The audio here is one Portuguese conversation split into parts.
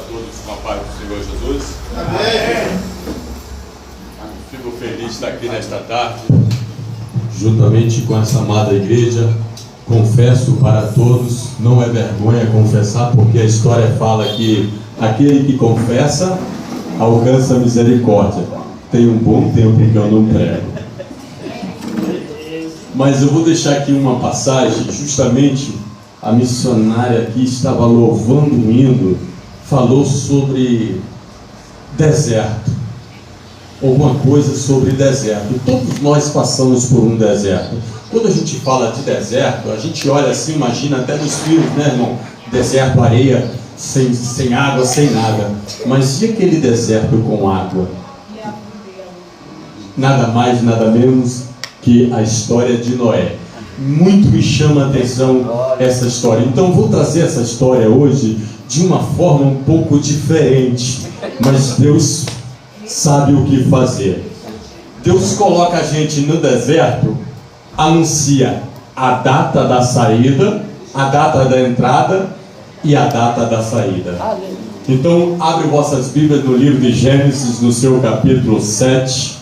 todos com a paz do Senhor Jesus. Amém. Fico feliz de estar aqui nesta tarde, juntamente com essa amada igreja. Confesso para todos, não é vergonha confessar, porque a história fala que aquele que confessa alcança a misericórdia. Tem um bom tempo que eu não prego, mas eu vou deixar aqui uma passagem. Justamente a missionária aqui estava louvando o hino, falou sobre deserto, alguma coisa sobre deserto. Todos nós passamos por um deserto. Quando a gente fala de deserto, a gente olha assim, imagina até nos filmes, né, irmão? Deserto, areia, sem água, sem nada. Mas e aquele deserto com água? Nada mais, nada menos que a história de Noé. Muito me chama a atenção essa história. Então vou trazer essa história hoje de uma forma um pouco diferente. Mas Deus sabe o que fazer. Deus coloca a gente no deserto, anuncia a data da saída, a data da entrada e a data da saída. Então abre vossas Bíblias no livro de Gênesis, no seu capítulo 7,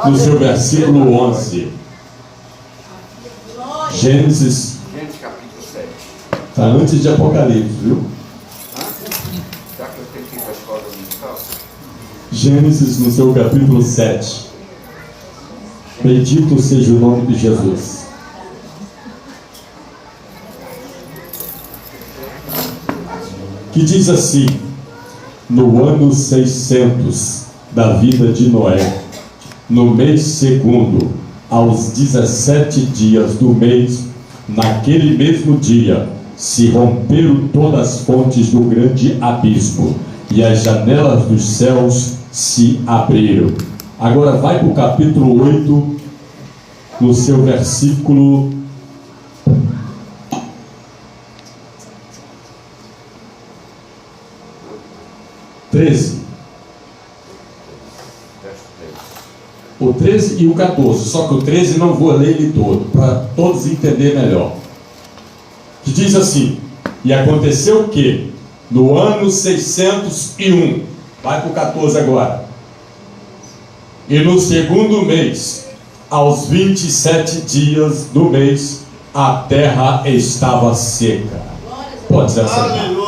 no seu versículo 11. Gênesis capítulo 7. está antes de Apocalipse, viu? Já que eu tenho que ir para a escola musical? Gênesis no seu capítulo 7. Bendito seja o nome de Jesus. Que diz assim: no ano 600 da vida de Noé, no mês segundo, aos 17 dias do mês, naquele mesmo dia, se romperam todas as fontes do grande abismo, e as janelas dos céus se abriram. Agora vai para o capítulo 8, no seu versículo 13. O 13 e o 14, só que o 13 não vou ler ele todo, para todos entenderem melhor. Que diz assim: e aconteceu que, no ano 601, vai para o 14 agora, e no segundo mês, aos 27 dias do mês, a terra estava seca. Pode ser assim. Aleluia.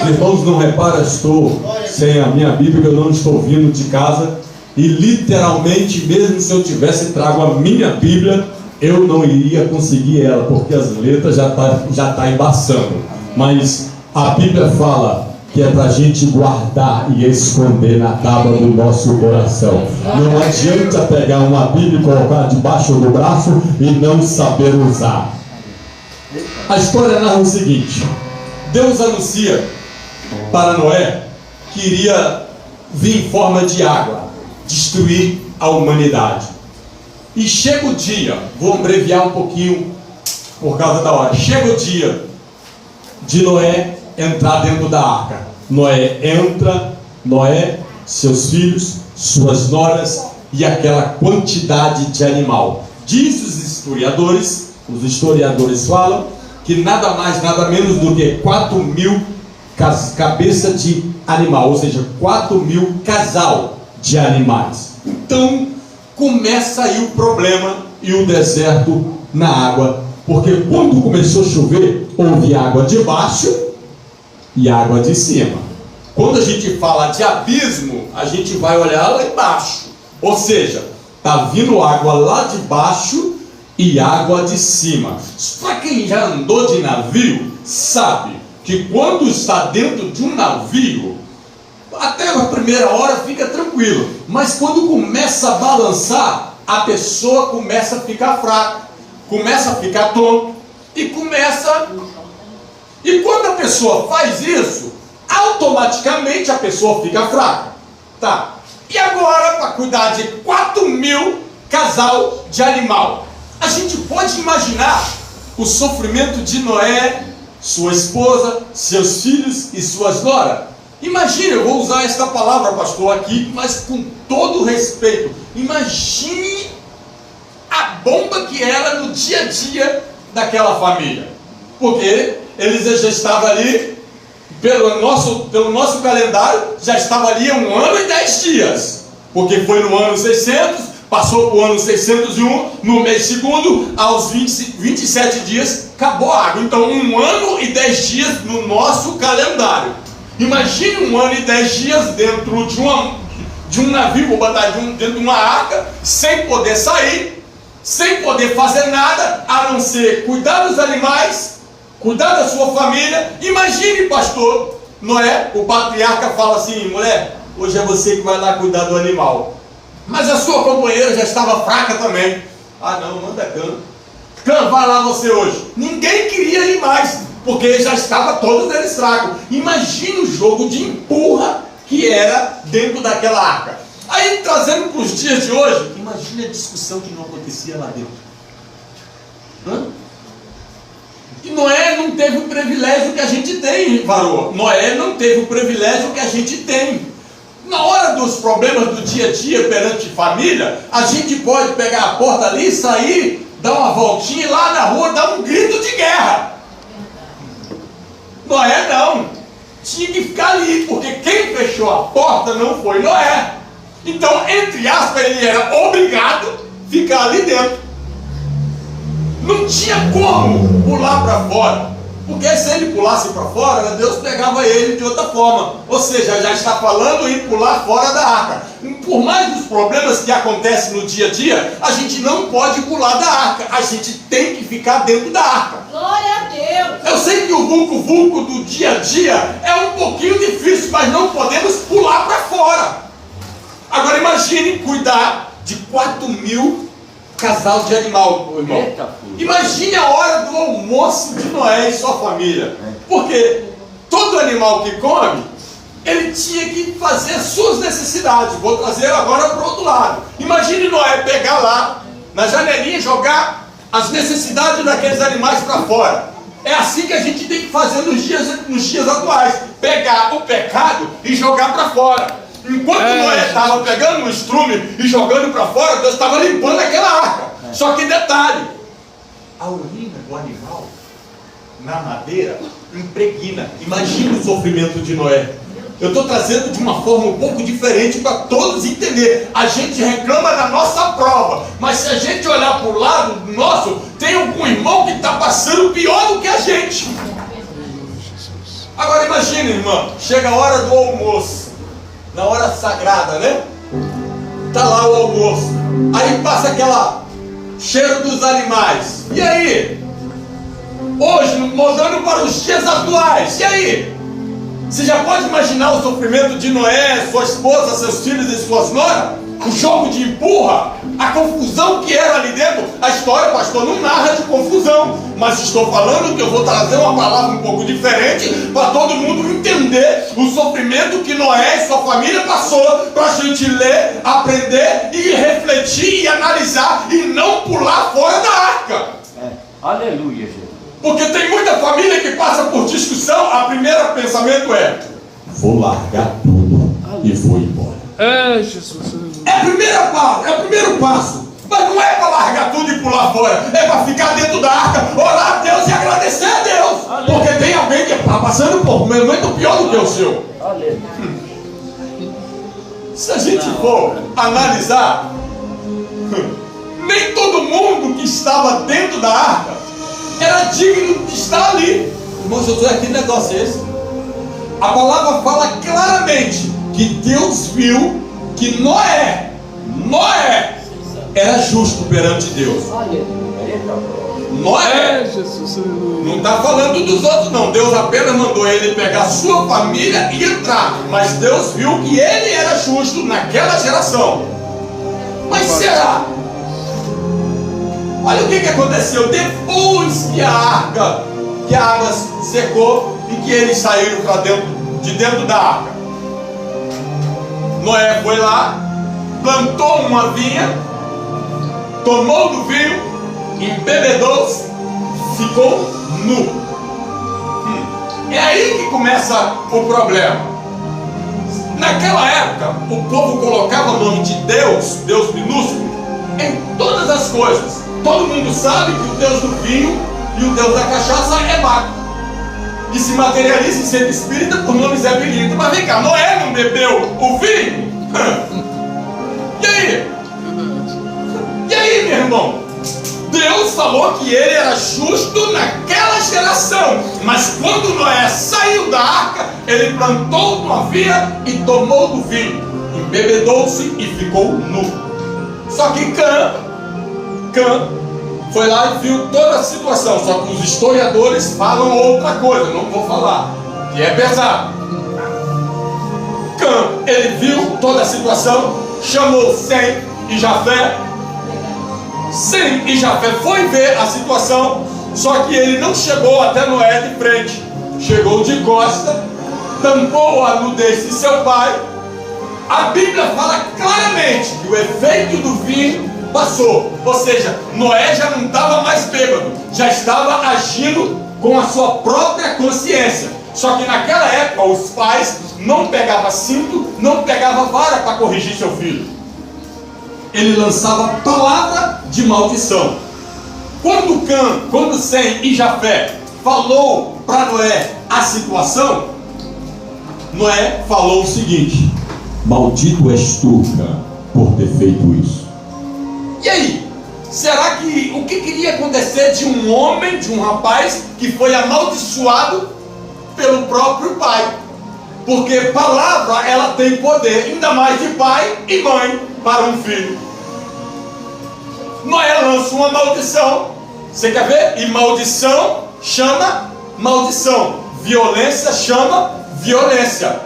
Os irmãos não reparam, estou sem a minha Bíblia, eu não estou vindo de casa, e literalmente, mesmo se eu tivesse trago a minha Bíblia, eu não iria conseguir ela, porque as letras já tá embaçando. Mas a Bíblia fala que é para a gente guardar e esconder na tábua do nosso coração. Não adianta pegar uma Bíblia e colocar debaixo do braço e não saber usar. A história narra o seguinte: Deus anuncia para Noé que iria vir em forma de água, destruir a humanidade. E chega o dia, vou abreviar um pouquinho por causa da hora, chega o dia de Noé entrar dentro da arca. Noé entra, Noé, seus filhos, suas noras e aquela quantidade de animal. Diz os historiadores falam que nada mais, nada menos do que 4.000 cabeças de animal, ou seja, 4.000 casal de animais. Então começa aí o problema e o deserto na água, porque quando começou a chover, houve água de baixo e água de cima. Quando a gente fala de abismo, a gente vai olhar lá embaixo, ou seja, está vindo água lá de baixo e água de cima. Para quem já andou de navio, sabe que quando está dentro de um navio, até a primeira hora fica tranquilo, mas quando começa a balançar, a pessoa começa a ficar fraca, começa a ficar tonto e quando a pessoa faz isso, automaticamente a pessoa fica fraca. Tá? E agora, para cuidar de 4.000 casal de animal, a gente pode imaginar o sofrimento de Noé, sua esposa, seus filhos e suas noras. Imagine, eu vou usar esta palavra, pastor, aqui, mas com todo respeito. Imagine a bomba que era no dia a dia daquela família. Porque eles já estavam ali pelo nosso calendário, já estava ali 1 ano e 10 dias. Porque foi no ano 600, passou para o ano 601, no mês segundo, aos 27 dias, acabou a água. Então 1 ano e 10 dias no nosso calendário. Imagine 1 ano e 10 dias dentro de um navio, vou botar dentro de uma arca, sem poder sair, sem poder fazer nada, a não ser cuidar dos animais, cuidar da sua família. Imagine, pastor Noé, o patriarca fala assim: mulher, hoje é você que vai lá cuidar do animal. Mas a sua companheira já estava fraca também. Ah não, manda Cã. Cã, vai lá você hoje. Ninguém queria ir mais, porque já estava todos eles fracos. Imagine o jogo de empurra que era dentro daquela arca. Aí, trazendo para os dias de hoje, imagine a discussão que não acontecia lá dentro. E Noé não teve o privilégio que a gente tem, varô. Noé não teve o privilégio que a gente tem. Na hora dos problemas do dia a dia perante família, a gente pode pegar a porta ali, sair, dar uma voltinha e lá na rua dar um grito de guerra. Noé não. Tinha que ficar ali, porque quem fechou a porta não foi Noé. Então, entre aspas, ele era obrigado a ficar ali dentro. Não tinha como pular para fora, porque se ele pulasse para fora, Deus pegava ele de outra forma. Ou seja, já está falando em pular fora da arca. Por mais dos problemas que acontecem no dia a dia, a gente não pode pular da arca. A gente tem que ficar dentro da arca. Glória a Deus! Eu sei que o vulco-vulco do dia a dia é um pouquinho difícil, mas não podemos pular para fora. Agora imagine cuidar de 4.000 casal de animal, irmão. Eita, imagine a hora do almoço de Noé e sua família. Porque todo animal que come, ele tinha que fazer as suas necessidades. Vou trazer agora para o outro lado. Imagine Noé pegar lá, na janelinha, e jogar as necessidades daqueles animais para fora. É assim que a gente tem que fazer nos dias atuais. Pegar o pecado e jogar para fora. Enquanto Noé estava pegando o estrume e jogando para fora, Deus estava limpando aquela arca. Só que detalhe, a urina do animal na madeira impregna. Imagina o sofrimento de Noé. Eu estou trazendo de uma forma um pouco diferente para todos entenderem. A gente reclama da nossa prova, mas se a gente olhar para o lado nosso, tem algum irmão que está passando pior do que a gente. Agora imagine, irmã, chega a hora do almoço, na hora sagrada, né? Tá lá o almoço, aí passa aquela cheiro dos animais. E aí? Hoje, mudando para os dias atuais, e aí? Você já pode imaginar o sofrimento de Noé, sua esposa, seus filhos e suas noras? O jogo de empurra, a confusão que era ali dentro. A história, pastor, não narra de confusão, mas estou falando que eu vou trazer uma palavra um pouco diferente para todo mundo entender o sofrimento que Noé e sua família passou, para a gente ler, aprender e refletir e analisar e não pular fora da arca. Aleluia, Jesus. Porque tem muita família que passa por discussão. A primeira pensamento é: vou largar tudo e vou embora. Jesus. É o primeiro passo. Mas não é para largar tudo e pular fora. É para ficar dentro da arca, orar a Deus e agradecer a Deus. Porque tem alguém que está passando por um momento pior do que o seu. Aleluia. Se a gente for analisar, nem todo mundo que estava dentro da arca era digno de estar ali. Irmão Josué, que negócio é esse? A palavra fala claramente que Deus viu que Noé era justo perante Deus. Noé, Jesus. não está falando dos outros não. Deus apenas mandou ele pegar sua família e entrar. Mas Deus viu que ele era justo naquela geração. Mas será? Olha o que aconteceu depois que a arca, que a água secou e que eles saíram de dentro da arca. Noé foi lá, plantou uma vinha, tomou do vinho, embebedou-se, ficou nu. É aí que começa o problema. Naquela época, o povo colocava o nome de Deus, Deus minúsculo, em todas as coisas. Todo mundo sabe que o Deus do vinho e o Deus da cachaça é mago. que se materializa em ser espírita por nomes habilitados. Mas vem cá, Noé não bebeu o vinho? E aí? E aí, meu irmão? Deus falou que ele era justo naquela geração, mas quando Noé saiu da arca, ele plantou uma vinha e tomou do vinho, embebedou-se e ficou nu. Só que Cã foi lá e viu toda a situação. Só que os historiadores falam outra coisa, não vou falar, que é pesado. Cã, ele viu toda a situação, chamou Sem e Jafé. Sem e Jafé foi ver a situação, só que ele não chegou até Noé de frente, chegou de costa, tampou a nudez de seu pai. A Bíblia fala claramente que o efeito do vinho passou, ou seja, Noé já não estava mais bêbado, já estava agindo com a sua própria consciência. Só que naquela época os pais não pegavam cinto, não pegavam vara para corrigir seu filho. Ele lançava palavra de maldição. Quando Sem e Jafé falou para Noé a situação, Noé falou o seguinte: maldito és tu, Cã, por ter feito isso. E aí? Será que o que queria acontecer de um homem, de um rapaz que foi amaldiçoado pelo próprio pai? Porque palavra, ela tem poder, ainda mais de pai e mãe para um filho. Noé lança uma maldição. Você quer ver? E maldição chama maldição, violência chama violência.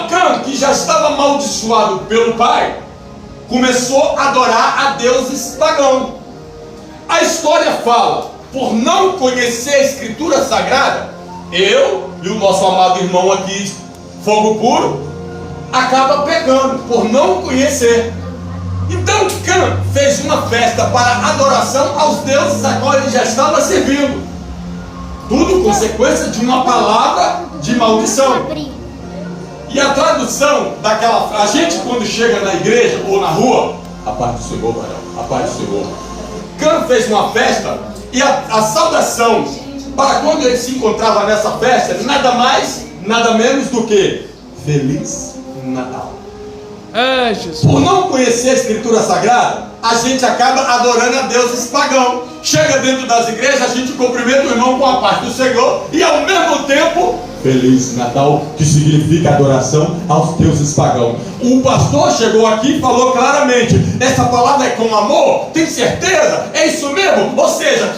Cã, que já estava amaldiçoado pelo pai, começou a adorar a deuses pagãos. A história fala, por não conhecer a escritura sagrada, eu e o nosso amado irmão aqui, Fogo Puro, acaba pecando por não conhecer. Então Cã fez uma festa para adoração aos deuses a qual ele já estava servindo. Tudo consequência de uma palavra de maldição. E a tradução daquela... A gente quando chega na igreja ou na rua, a paz do Senhor, varão, a paz do Senhor. Cã fez uma festa e a saudação para quando ele se encontrava nessa festa, nada mais, nada menos do que Feliz Natal. É, Jesus. Por não conhecer a escritura sagrada, a gente acaba adorando a deuses pagãos. Chega dentro das igrejas, a gente cumprimenta o irmão com a paz do Senhor e ao mesmo tempo Feliz Natal, que significa adoração aos deuses pagãos. O pastor chegou aqui e falou claramente: essa palavra é com amor? Tem certeza? É isso mesmo? Ou seja,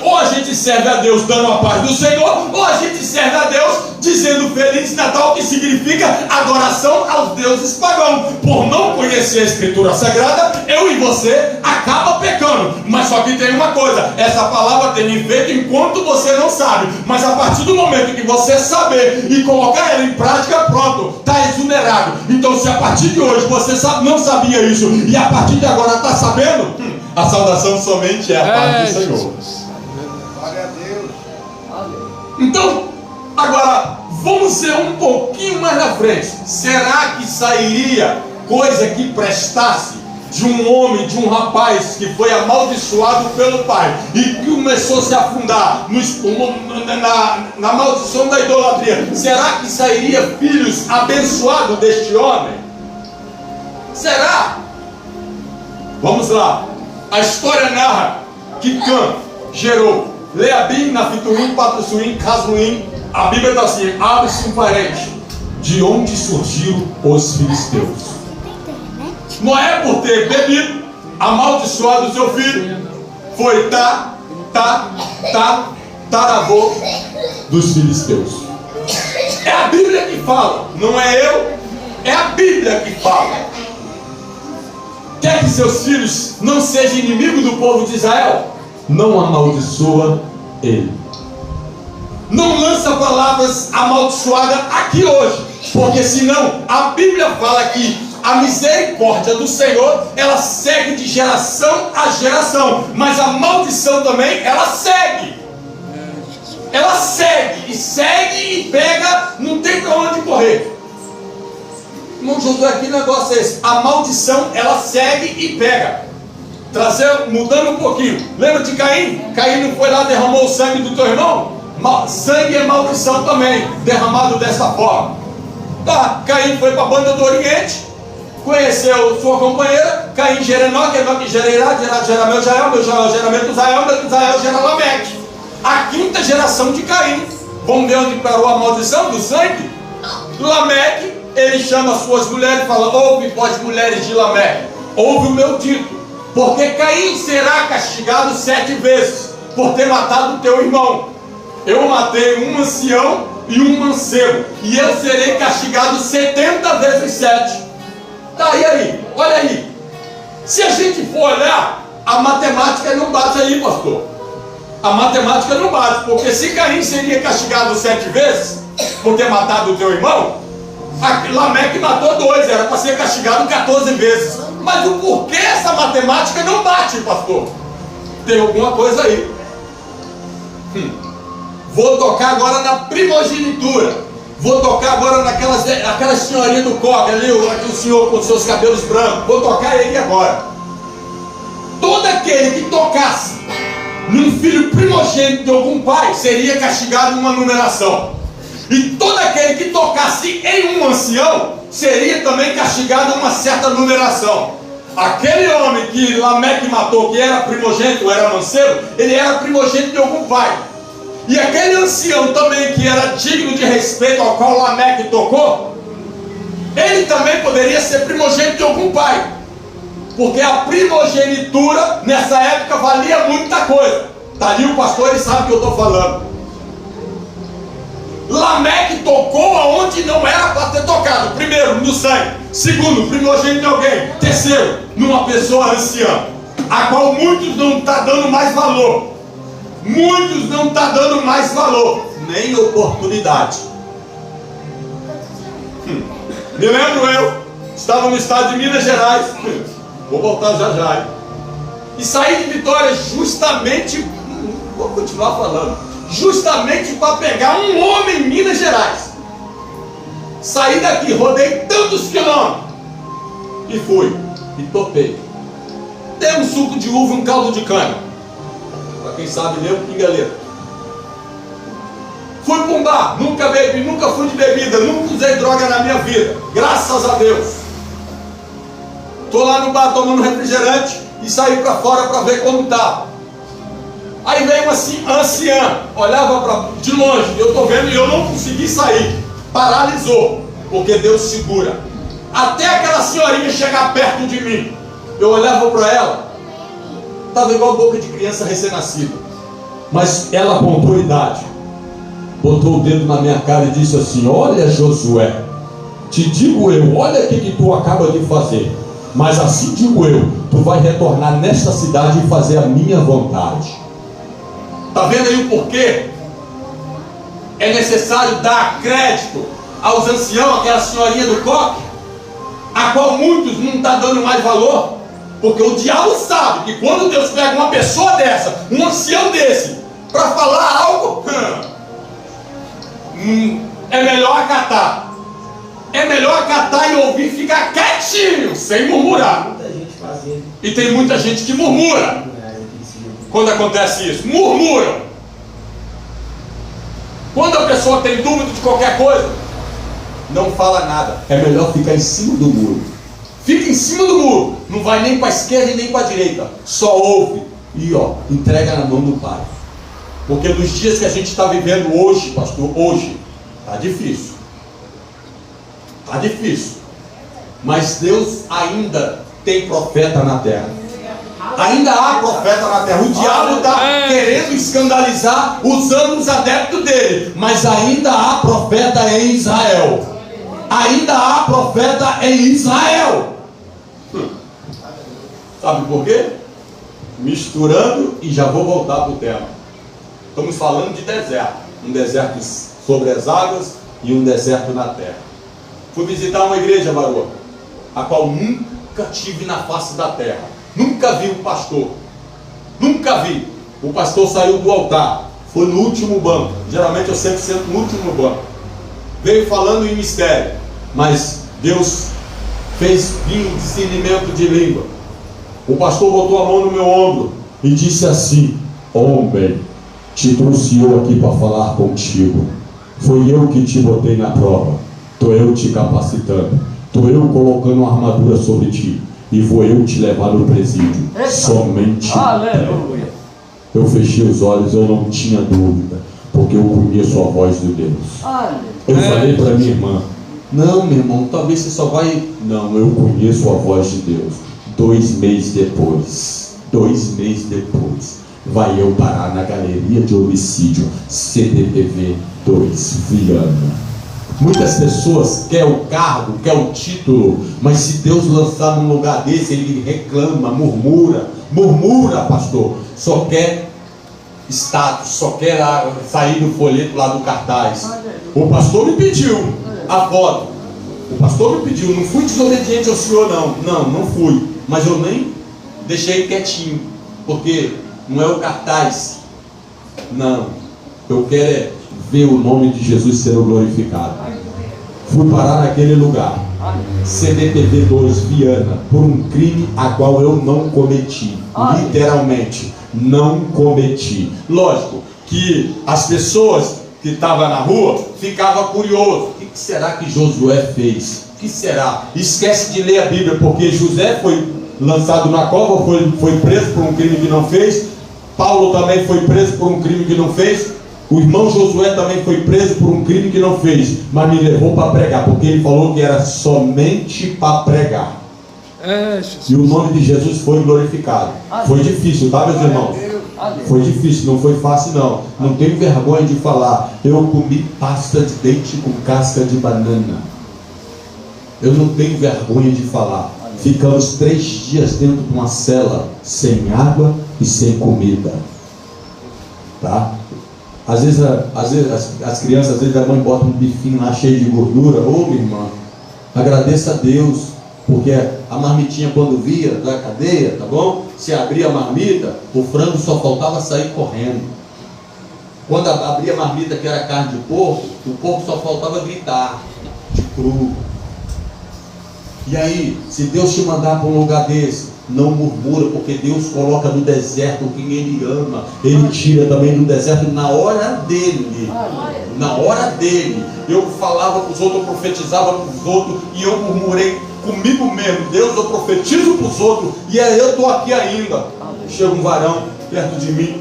ou a gente serve a Deus dando a paz do Senhor, ou a gente serve a Deus dizendo Feliz Natal, que significa adoração aos deuses pagãos. Por não conhecer a escritura sagrada, eu e você acaba pecando. Mas só que tem uma coisa: essa palavra tem efeito enquanto você não sabe, mas a partir do momento que você saber e colocar ela em prática, pronto, está exonerado. Então se a partir de hoje você não sabia isso e a partir de agora está sabendo, a saudação somente é a paz do Senhor. Glória a Deus. Então, agora vamos ver um pouquinho mais na frente. Será que sairia coisa que prestasse de um homem, de um rapaz que foi amaldiçoado pelo pai e que começou a se afundar na maldição da idolatria? Será que sairia filhos abençoados deste homem? Será? Vamos lá. A história narra que Cã gerou Leabim, Nafituim, Patrussuim, Casluim. A Bíblia está assim, abre-se um parente: de onde surgiram os filisteus. Noé, por ter bebido, amaldiçoado seu filho, foi taravô dos filisteus. É a Bíblia que fala, não é eu, é a Bíblia que fala. Quer que seus filhos não sejam inimigos do povo de Israel? Não amaldiçoa ele. Não lança palavras amaldiçoadas aqui hoje, porque senão a Bíblia fala que a misericórdia do Senhor, ela segue de geração a geração, mas a maldição também, ela segue. Ela segue e pega, não tem para onde correr. Irmão Josué, que negócio é esse? A maldição, ela segue e pega. Mudando um pouquinho, lembra de Caim? Caim não foi lá, derramou o sangue do teu irmão? Sangue é maldição também, derramado dessa forma. Tá, Caim foi para a banda do Oriente, conheceu sua companheira, Caim gera Enoque, Enoque gera Irá, gera Meljael, Meljael gera Metusael, Metusael gera Lameque. A quinta geração de Caim. Vamos ver onde parou a maldição do sangue? Lameque, ele chama suas mulheres e fala: ouve, vós mulheres de Lameque, ouve o meu dito, porque Caim será castigado 7 vezes por ter matado o teu irmão. Eu matei um ancião e um mancebo, e eu serei castigado 70 vezes 7. Tá, e aí? Olha aí. Se a gente for olhar, a matemática não bate aí, pastor. A matemática não bate, porque se Caim seria castigado 7 vezes por ter matado o teu irmão, Lameque matou 2, era para ser castigado 14 vezes. Mas o porquê essa matemática não bate, pastor? Tem alguma coisa aí. Vou tocar agora na primogenitura. Vou tocar agora naquela senhorinha do coque ali, o senhor com seus cabelos brancos. Vou tocar aí agora. Todo aquele que tocasse num filho primogênito de algum pai seria castigado numa numeração. E todo aquele que tocasse em um ancião seria também castigado numa certa numeração. Aquele homem que Lameque matou, que era primogênito, era mancebo, ele era primogênito de algum pai. E aquele ancião também, que era digno de respeito, ao qual Lameque tocou, ele também poderia ser primogênito de algum pai. Porque a primogenitura nessa época valia muita coisa. Está ali o pastor, ele sabe o que eu estou falando. Lameque tocou aonde não era para ter tocado. Primeiro, no sangue. Segundo, primogênito de alguém. Terceiro, numa pessoa anciã, a qual muitos não estão dando mais valor. Muitos não estão dando mais valor, nem oportunidade. Me lembro eu, estava no estado de Minas Gerais. Vou voltar já já, hein? E saí de Vitória justamente, vou continuar falando, justamente para pegar um homem em Minas Gerais. Saí daqui, rodei tantos quilômetros e fui, e topei. Dei um suco de uva e um caldo de cana. Para quem sabe ler, um pinga-leiro. Fui para um bar, nunca bebi, nunca fui de bebida, nunca usei droga na minha vida, graças a Deus. Estou lá no bar tomando refrigerante e saí para fora para ver como estava. Aí veio uma anciã, olhava de longe, eu estou vendo e eu não consegui sair, paralisou, porque Deus segura. Até aquela senhorinha chegar perto de mim, eu olhava para ela, estava igual boca de criança recém-nascida, mas ela apontou a idade, botou o dedo na minha cara e disse assim: olha, Josué, te digo eu, olha o que tu acaba de fazer, mas assim digo eu, tu vai retornar nesta cidade e fazer a minha vontade. Está vendo aí o porquê? É necessário dar crédito aos anciãos, aquela senhorinha do coque, a qual muitos não estão dando mais valor, porque o diabo sabe que quando Deus pega uma pessoa dessa, um ancião desse, para falar algo, é melhor acatar. É melhor acatar e ouvir, ficar quietinho, sem murmurar. E tem muita gente que murmura quando acontece isso. Murmuram. Quando a pessoa tem dúvida de qualquer coisa, não fala nada. É melhor ficar em cima do muro. Fica em cima do muro. Não vai nem para a esquerda e nem para a direita. Só ouve e entrega na mão do Pai. Porque nos dias que a gente está vivendo hoje, pastor, hoje, está difícil. Está difícil. Mas Deus ainda tem profeta na terra. Ainda há profeta na terra. O diabo está querendo escandalizar usando os adeptos dele. Mas ainda há profeta em Israel. Ainda há profeta em Israel. Sabe por quê? Misturando, e já vou voltar para o tema. Estamos falando de deserto. Um deserto sobre as águas e um deserto na terra. Fui visitar uma igreja, varô, a qual nunca tive na face da terra. Nunca vi um pastor. Nunca vi. O pastor saiu do altar. Foi no último banco. Geralmente eu sempre sento no último banco. Veio falando em mistério. Mas Deus fez vir um discernimento de língua. O pastor botou a mão no meu ombro e disse assim: homem, te trouxe eu aqui para falar contigo. Foi eu que te botei na prova. Estou eu te capacitando. Estou eu colocando uma armadura sobre ti. E vou eu te levar no presídio. Somente. Aleluia. Eu fechei os olhos, eu não tinha dúvida, porque eu conheço a voz de Deus. Eu falei para minha irmã: não, meu irmão, talvez você só vai. Não, eu conheço a voz de Deus. 2 meses depois, vai eu parar na galeria de homicídio CDPV 2 Viana. Muitas pessoas querem o cargo, querem o título, mas se Deus lançar num lugar desse, ele reclama, murmura, pastor. Só quer status, só quer sair do folheto lá do cartaz. O pastor me pediu a foto. O pastor me pediu, não fui desobediente ao senhor, não fui. Mas eu nem deixei quietinho, porque não é o cartaz. Não, eu quero é ver o nome de Jesus sendo glorificado. Fui parar naquele lugar, CDPV 2 Viana, por um crime a qual eu não cometi. Literalmente, não cometi. Lógico que as pessoas que estavam na rua ficavam curiosas. O que será que Josué fez? O que será? Esquece de ler a Bíblia, porque José foi lançado na cova, foi preso por um crime que não fez. Paulo também foi preso por um crime que não fez. O irmão Josué também foi preso por um crime que não fez, mas me levou para pregar, porque ele falou que era somente para pregar. E o nome de Jesus foi glorificado. Foi difícil, tá, meus irmãos? Foi difícil, não foi fácil não. Não tenho vergonha de falar. Eu comi pasta de dente com casca de banana. Eu não tenho vergonha de falar. Ficamos 3 dias dentro de uma cela, sem água e sem comida. Tá? Às vezes as crianças, às vezes a mãe bota um bifinho lá cheio de gordura. Ô, minha irmã, agradeça a Deus, porque a marmitinha, quando via da cadeia, tá bom? Se abria a marmita, o frango só faltava sair correndo. Quando abria a marmita, que era carne de porco, o porco só faltava gritar de cru. E aí, se Deus te mandar para um lugar desse, não murmura, porque Deus coloca no deserto quem Ele ama. Ele tira também do deserto na hora dele. Na hora dele. Eu falava para os outros, eu profetizava para os outros, e eu murmurei comigo mesmo: Deus, eu profetizo para os outros, e eu estou aqui ainda. Chega um varão perto de mim: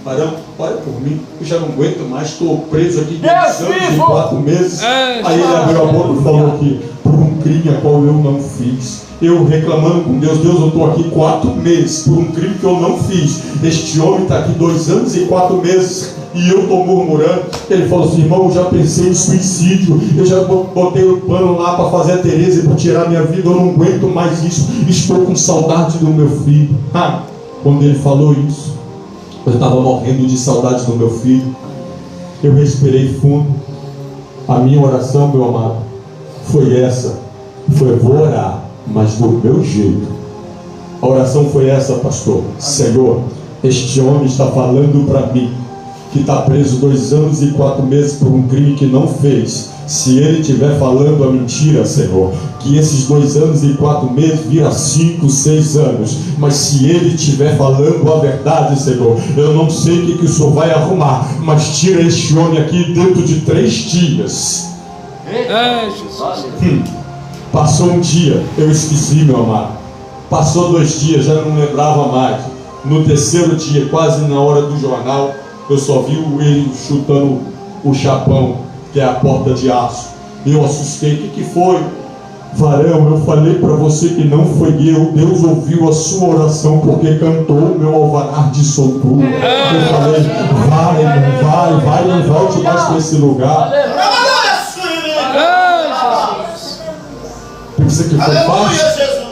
varão, olha por mim, eu já não aguento mais, estou preso aqui 2 anos e 4 meses. Aí ele abriu a boca e falou aqui: por um crime a qual eu não fiz. Eu reclamando com Deus: Deus, eu estou aqui 4 meses por um crime que eu não fiz. Este homem está aqui 2 anos e 4 meses e eu estou murmurando. Ele falou assim: irmão, eu já pensei em suicídio, eu já botei o pano lá para fazer a Tereza e para tirar minha vida, eu não aguento mais isso, estou com saudade do meu filho. Quando ele falou isso, eu estava morrendo de saudade do meu filho. Eu respirei fundo. A minha oração, meu amado, foi essa: foi: vou orar, mas do meu jeito. A oração foi essa, pastor: Senhor, este homem está falando para mim que está preso 2 anos e 4 meses por um crime que não fez. Se ele estiver falando a mentira, Senhor, que esses 2 anos e 4 meses vira 5, 6 anos. Mas se ele estiver falando a verdade, Senhor, eu não sei o que o Senhor vai arrumar, mas tira este homem aqui dentro de 3 dias. Jesus. Passou um dia, eu esqueci, meu amado. Passou 2 dias, já não lembrava mais. No 3º dia, quase na hora do jornal, eu só vi ele chutando o chapão, que é a porta de aço. Eu assustei: o que foi? Varão, eu falei para você que não foi eu. Deus ouviu a sua oração, porque cantou o meu alvará de soltura. Eu falei: vai, não volte mais para esse lugar. Pensa que foi fácil?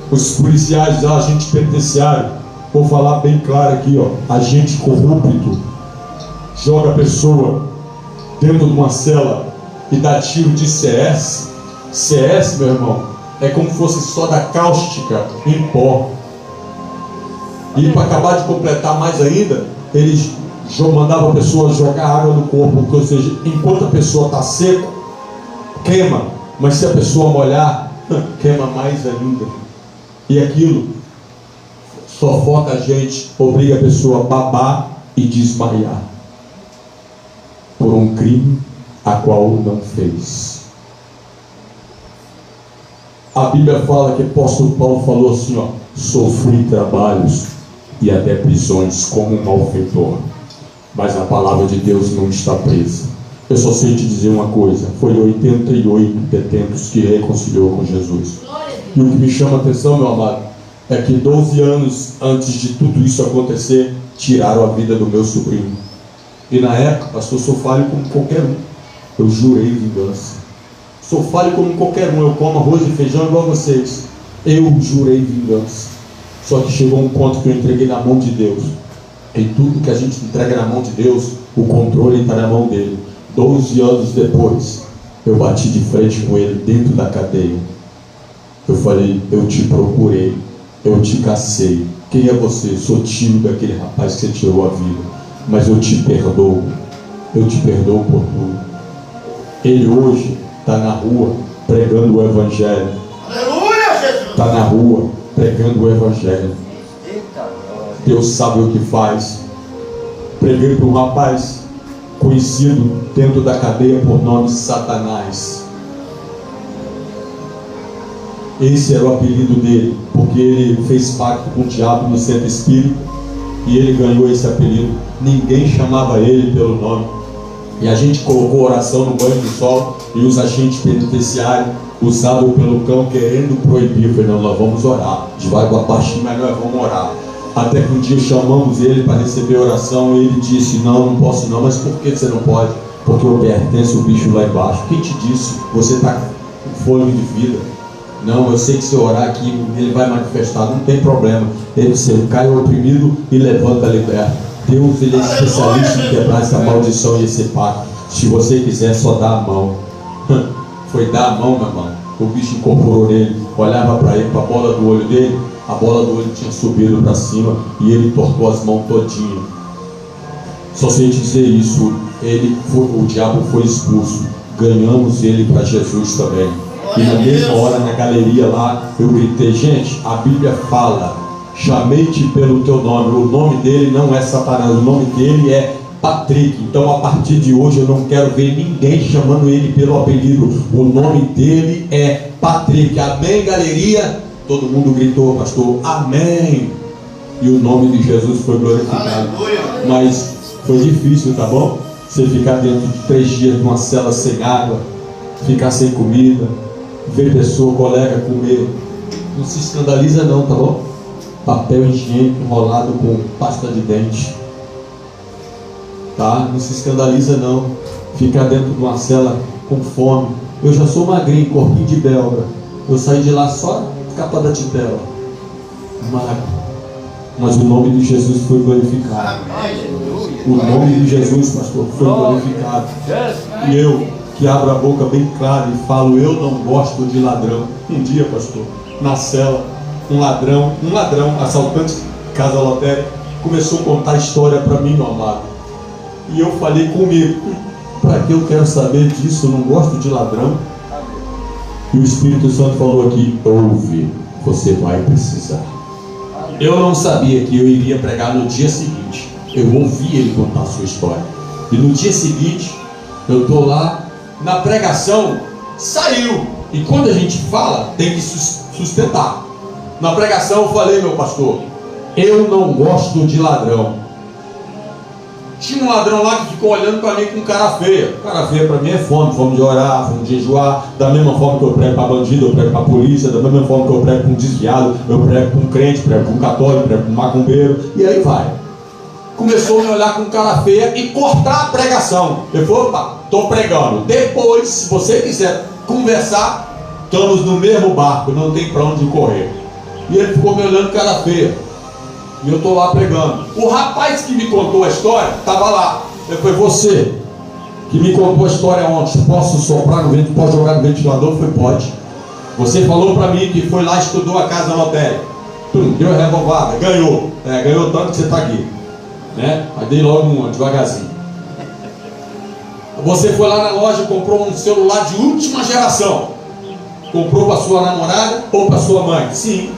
Os policiais, agente penitenciário, vou falar bem claro aqui, agente corrupto, joga a pessoa dentro de uma cela e dá tiro de CS. CS, meu irmão, é como se fosse soda cáustica em pó. E para acabar de completar mais ainda, eles mandavam a pessoa jogar água no corpo, ou seja, enquanto a pessoa está seca, queima, mas se a pessoa molhar, queima mais ainda. E aquilo sufoca a gente, obriga a pessoa a babar, e desmaiar por um crime a qual não fez. A Bíblia fala que o apóstolo Paulo falou assim, ó: sofri trabalhos e até prisões como um malfeitor, mas a palavra de Deus não está presa. Eu só sei te dizer uma coisa: foi 88 detentos que reconciliou com Jesus. E o que me chama a atenção, meu amado, é que 12 anos antes de tudo isso acontecer, tiraram a vida do meu sobrinho. E na época, pastor, sou falho como qualquer um. Eu jurei vingança. Sou falho como qualquer um. Eu como arroz e feijão igual a vocês. Eu jurei vingança. Só que chegou um ponto que eu entreguei na mão de Deus. E tudo que a gente entrega na mão de Deus, o controle está na mão dele. 12 anos depois, eu bati de frente com ele dentro da cadeia. Eu falei: eu te procurei, eu te cacei. Quem é você? Sou tio daquele rapaz que você tirou a vida, mas eu te perdoo. Eu te perdoo por tudo. Ele hoje está na rua pregando o Evangelho. Aleluia, Jesus! Está na rua pregando o Evangelho. Deus sabe o que faz. Preguei para um rapaz conhecido dentro da cadeia por nome Satanás. Esse era o apelido dele, porque ele fez pacto com o diabo no centro espírita e ele ganhou esse apelido. Ninguém chamava ele pelo nome. E a gente colocou oração no banho de sol e os agentes penitenciários usavam pelo cão querendo proibir. Eu falei: não, nós vamos orar. Devagar, baixinho, mas nós vamos orar. Até que um dia chamamos ele para receber oração e ele disse: não posso não. Mas por que você não pode? Porque eu pertenço ao bicho lá embaixo. Quem te disse? Você está com fôlego de vida. Não, eu sei que se eu orar aqui ele vai manifestar, não tem problema. Ele disse: cai oprimido e levanta liberto. Deus, ele é especialista em quebrar essa maldição e esse pacto. Se você quiser, só dá a mão. Foi dar a mão, meu irmão. O bicho incorporou nele, olhava para ele, para a bola do olho dele. A bola do olho tinha subido para cima e ele tortou as mãos todinha. Só sei dizer isso: o diabo foi expulso. Ganhamos ele para Jesus também. E na mesma hora, na galeria lá, eu gritei: gente, a Bíblia fala: chamei-te pelo teu nome. O nome dele não é Satanás, o nome dele é Patrick. Então a partir de hoje eu não quero ver ninguém chamando ele pelo apelido. O nome dele é Patrick. Amém, galeria? Todo mundo gritou: pastor, amém. E o nome de Jesus foi glorificado. Aleluia. Mas foi difícil, tá bom? Você ficar dentro de 3 dias numa cela sem água, ficar sem comida, ver pessoa, colega comer. Não se escandaliza não, tá bom? Papel higiênico enrolado com pasta de dente, tá? Não se escandaliza não. Ficar dentro de uma cela com fome. Eu já sou magrinho, corpinho de belga. Eu saí de lá só capa da titela, magro. Mas o nome de Jesus foi glorificado. O nome de Jesus, pastor, foi glorificado. E eu, que abro a boca bem clara e falo: eu não gosto de ladrão. Um dia, pastor, na cela, um ladrão, assaltante de casa lotérica, começou a contar a história para mim, meu amado. E eu falei comigo: para que eu quero saber disso? Eu não gosto de ladrão. E o Espírito Santo falou aqui: ouve, você vai precisar. Eu não sabia que eu iria pregar no dia seguinte. Eu ouvi ele contar a sua história. E no dia seguinte, eu estou lá, na pregação, saiu. E quando a gente fala, tem que sustentar. Na pregação eu falei: meu pastor, eu não gosto de ladrão. Tinha um ladrão lá que ficou olhando para mim com cara feia. Cara feia para mim é fome de orar, fome de jejuar. Da mesma forma que eu prego para bandido, eu prego para polícia. Da mesma forma que eu prego para um desviado, eu prego para um crente, prego para um católico, prego para um macumbeiro. E aí vai. Começou a me olhar com cara feia e cortar a pregação. Eu falei: opa, estou pregando. Depois, se você quiser conversar, estamos no mesmo barco, não tem para onde correr. E ele ficou me olhando com cara feia. E eu estou lá pregando. O rapaz que me contou a história estava lá. Eu falei: você que me contou a história ontem, posso soprar no vento, pode jogar no ventilador? Eu falei: pode. Você falou para mim que foi lá e estudou a casa lotérica. Deu a revolvada, ganhou. Ganhou tanto que você está aqui, né? Aí dei logo uma, devagarzinho. Você foi lá na loja e comprou um celular de última geração. Comprou para sua namorada ou para sua mãe? Sim.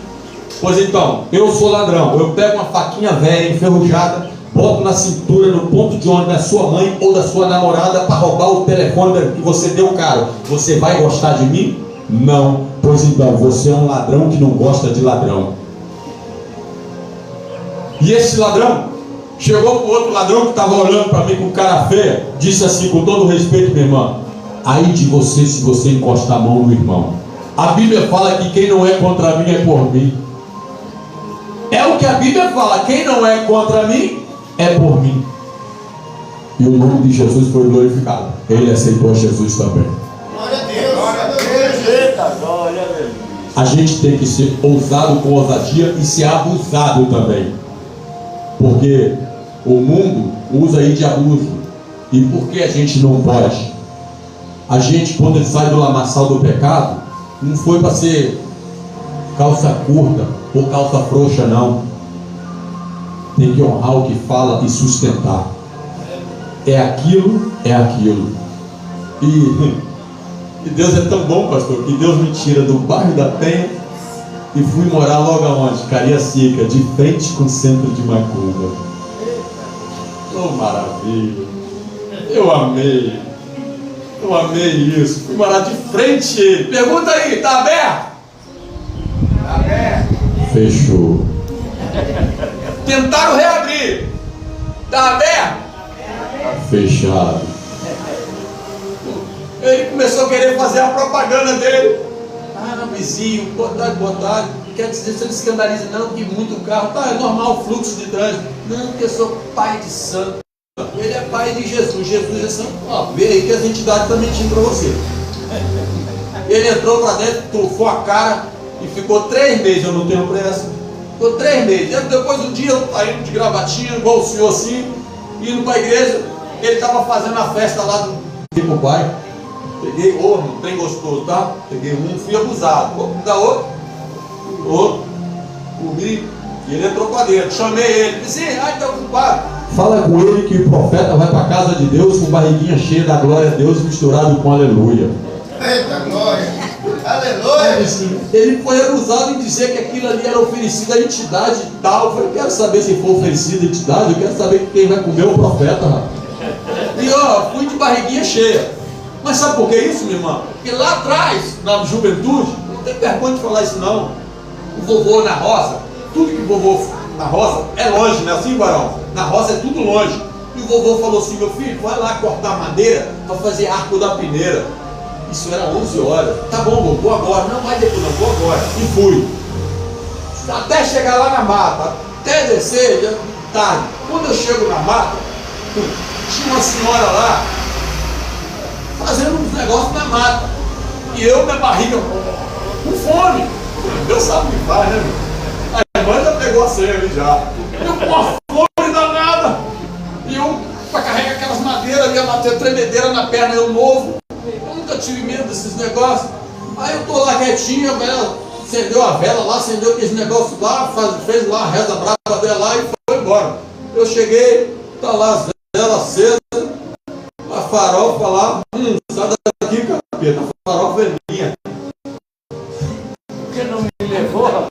Pois então, eu sou ladrão. Eu pego uma faquinha velha, enferrujada, botam na cintura, no ponto de ônibus da sua mãe ou da sua namorada para roubar o telefone que você deu caro, você vai gostar de mim? Não. Pois então, você é um ladrão que não gosta de ladrão. E esse ladrão chegou para o outro ladrão que estava olhando para mim com cara feia, disse assim, com todo respeito, minha irmã: ai de você se você encostar a mão no irmão. A Bíblia fala que quem não é contra mim é por mim. É o que a Bíblia fala: quem não é contra mim é por mim. E o nome de Jesus foi glorificado. Ele aceitou Jesus também. Glória a Deus. Glória a Deus. Eita, glória a Deus. A gente tem que ser ousado com ousadia e ser abusado também. Porque o mundo usa aí de abuso. E por que a gente não pode? A gente, quando ele sai do lamaçal do pecado, não foi para ser calça curta ou calça frouxa, não. Tem que honrar o que fala e sustentar. É aquilo, é aquilo. E Deus é tão bom, pastor, que Deus me tira do bairro da Penha e fui morar logo aonde? Cariacica, de frente com o centro de Macumba. Oh, maravilha! Eu amei isso. Fui morar de frente a ele. Pergunta aí, tá aberto? Tá aberto. Fechou. Tentaram reabrir. Tá aberto? Fechado. Ele começou a querer fazer a propaganda dele. Ah, vizinho, boa tarde. Quer dizer, você não escandaliza não, que muito carro. Tá, é normal o fluxo de trânsito. Não, porque eu sou pai de santo. Ele é pai de Jesus. Jesus é santo. Ó, vê aí que as entidades estão mentindo para você. Ele entrou para dentro, tufou a cara e ficou 3 meses. Eu não tenho pressa. Ficou 3 meses. Depois do dia eu indo de gravatinha, igual o senhor assim, indo para a igreja. Ele estava fazendo a festa lá do pai. Peguei um trem gostoso, tá? Peguei um, fui abusado. Vou dar outro, comi, e ele entrou para dentro. Chamei ele, disse: ai, está ocupado. Fala com ele que o profeta vai para a casa de Deus com barriguinha cheia da glória a Deus misturado com aleluia. Eita, glória. Aleluia. Ele foi abusado em dizer que aquilo ali era oferecido à entidade tal. Eu falei: quero saber se for oferecido à entidade, eu quero saber quem vai comer o profeta, rapaz. E ó, fui de barriguinha cheia. Mas sabe por que isso, minha irmã? Porque lá atrás, na juventude, não tem vergonha de falar isso não. O vovô na roça, tudo que o vovô na roça é longe, né? Assim, varão? Na roça é tudo longe. E o vovô falou assim: meu filho, vai lá cortar madeira para fazer arco da peneira. Isso era 11 horas. Tá bom, vovô, agora. Não, vai depois não, vou agora. E fui. Até chegar lá na mata, até descer, já tarde. Quando eu chego na mata, tinha uma senhora lá fazendo uns negócios na mata. E eu, minha barriga com fome. Deus sabe o que faz, né, meu? A irmã já pegou a ceia ali já. Eu com uma fome danada. E eu, para carregar aquelas madeiras ali, a tremedeira na perna, eu novo. Eu nunca tive medo desses negócios. Aí eu tô lá quietinho, ela acendeu a vela lá, acendeu aqueles negócios lá, fez lá a reza brava dela lá e foi embora. Eu cheguei, tá lá as velas acesas, a farofa lá, sai daqui, capeta, a farofa é minha. Por que não me levou, rapaz?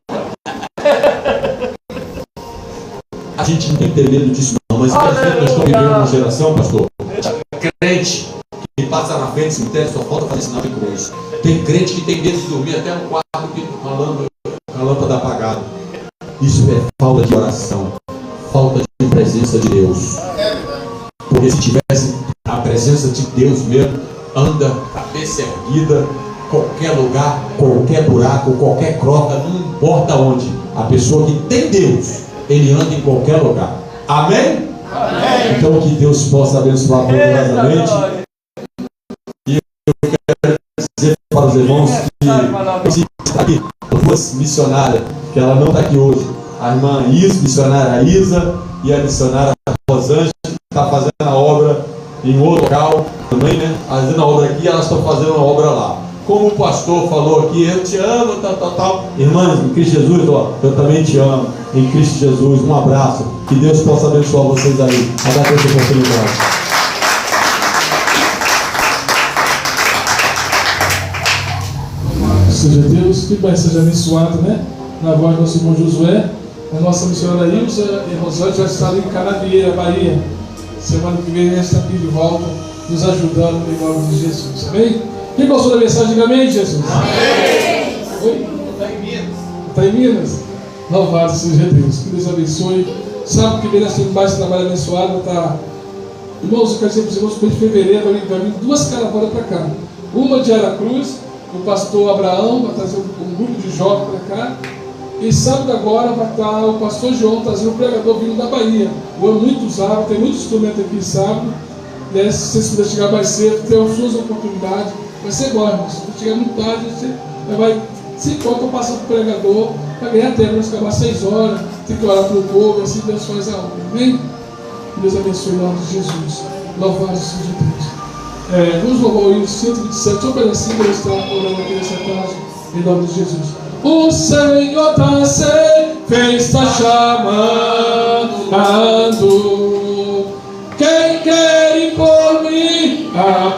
A gente não tem que ter medo disso não, mas nós estamos vivendo uma geração, pastor, crente que passa na frente do cemitério, só falta fazer sinal de cruz. Tem crente que tem medo de dormir até no quarto com a lâmpada apagada. Isso é falta de oração, falta de presença de Deus. Porque se tivesse a presença de Deus mesmo, anda, cabeça erguida, qualquer lugar, qualquer buraco, qualquer crosta, não importa onde. A pessoa que tem Deus, ele anda em qualquer lugar. Amém? Amém. Então que Deus possa abençoar poderosamente. E eu quero dizer para os irmãos que aqui, duas missionárias, que ela não está aqui hoje. A irmã Isa, missionária Isa, e a missionária Rosângela, que está fazendo a obra em outro local também, né? Fazendo a obra aqui, elas estão fazendo a obra lá. Como o pastor falou aqui, eu te amo, tal. Irmãs, em Cristo Jesus, ó, eu também te amo. Em Cristo Jesus, um abraço. Que Deus possa abençoar vocês aí. Agradeço a oportunidade. Seja Deus, que Pai seja abençoado, né? Na voz do nosso irmão Josué, A nossa missionária Ilza e Rosângela já estão em Canavieira, Bahia. Semana que vem está aqui de volta, nos ajudando em nome de Jesus. Amém? Quem gostou da mensagem, diga amém, Jesus. Amém. Oi? Está em Minas. Está em Minas? Louvado seja Deus. Que Deus abençoe. Sabe que Minas tem mais trabalho abençoado. Tá? Irmãos, eu quero dizer para os irmãos que de fevereiro vai vir 2 caravanas para cá. Uma de Aracruz, o pastor Abraão vai trazer um grupo de jovens para cá. E sábado agora vai estar o pastor João trazendo um pregador vindo da Bahia. Eu amo muito sábado, tem muito instrumento aqui sábado. E aí, se vocês puderem chegar mais cedo, ter as suas oportunidades, vai ser bom, irmãos. Se chegar muito tarde, você vai se encontra passando para o pregador, para ganhar tempo, vai acabar 6 horas, tem que orar para o povo, assim Deus faz a obra. Amém? Que Deus abençoe em nome de Jesus. Louvado seja Deus. Vamos louvar o hino 127, só um pedacinho para eu estar orando aqui nessa tarde, em nome de Jesus. O Senhor está sempre está chamando.